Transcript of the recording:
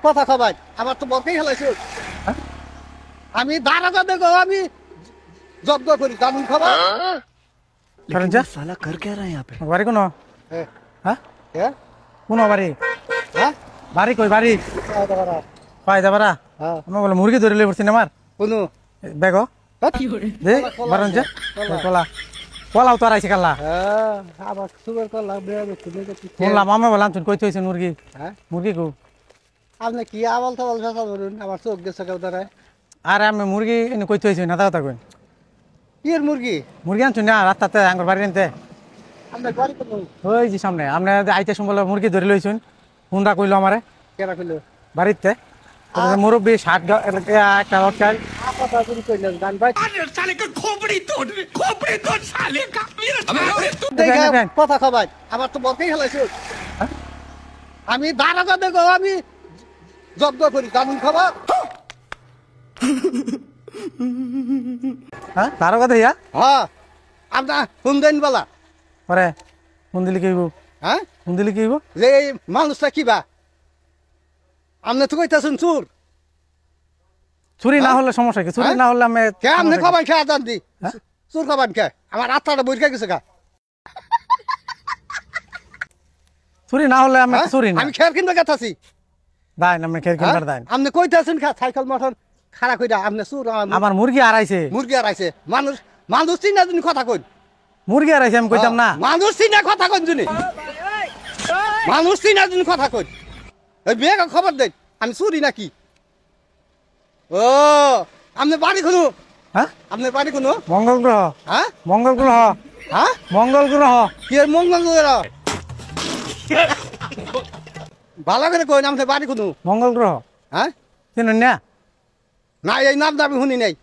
কথা খাবাই আমার তো বরকেই খেলাইছো আমি দাঁড়াতে দেখো আমি জব্দ করি কানুন খাবার साला कर क्या रहा है यहाँ पे বাড়ি কোন হ্যাঁ কোন বাড়ি বাড়ি কই বাড়ি পাই যাবারা আমি বলে মুরগি ধরে লই পড়ছি না আমার কোনো দেখো দে বারন যা কলা কলাও তো আইছে কালা আবার সুগার কলা বেয়া দেখতে বললাম আমি বললাম তুই কইতে হইছে মুরগি মুরগি কো আপনি কি আবল তাবল ফেসাল করুন আমার চোখ গেছে কেউ দাঁড়ায় আরে আমি মুরগি এনে কইতে হইছে না কথা কই ইয়ের মুরগি মুরগি আনছুন না রাস্তাতে আঙ্গুর বাড়ি আনতে আপনার বাড়ি কোন ওই যে সামনে আপনি আইতে সম্বল মুরগি ধরে লইছুন হুন্ডা কইলো আমারে কেরা কইলো বাড়িতে মুরব্বী 60 একটা লটকাল আপা চুরি কইলেন গান ভাই साले का खोपड़ी तोड़ साले का কথা খাবাই আমার তো বরকেই খেলাইছো আমি দাঁড়াতে দেখো আমি জব্দ করি কানুন খাবার হ্যাঁ তার কথা ইয়া হ্যাঁ আপনার হুন্দেন বলা পরে কোন দিলি কইব হ্যাঁ কোন দিলি কইব যে এই মানুষটা কিবা আপনি তো কইতাছেন চুর চুরি না হলে সমস্যা কি চুরি না হলে আমি কে আপনি খাবার খেয়ে জান দি চুর খাবার কে আমার আত্মাটা বইরকা গেছে গা চুরি না হলে আমি চুরি না আমি খেয়ার কিনতে গেতাছি দাই না আমি খের কিনবার দাই আপনি কইতাছেন খা সাইকেল মোটর খাড়া কইরা আপনি চুর আমার মুরগি হারাইছে মুরগি আর আইছে মানুষ মানুষ চিনা তুমি কথা কই মুরগি হারাইছে আমি কইতাম না মানুষ চিনা কথা কই জুনি মানুষ চিনা তুমি কথা কই এই বিয়ে খবর দেন আমি চুরি নাকি ও আপনি বাড়ি খুনো হ্যাঁ আপনি বাড়ি খুনো মঙ্গল গ্রহ হ্যাঁ মঙ্গল গ্রহ হ্যাঁ মঙ্গল গ্রহ কি এর মঙ্গল গ্রহ ভালো করে কই আপনি বাড়ি খুনো মঙ্গল গ্রহ হ্যাঁ চিনুন না না এই নাম দাবি শুনি নাই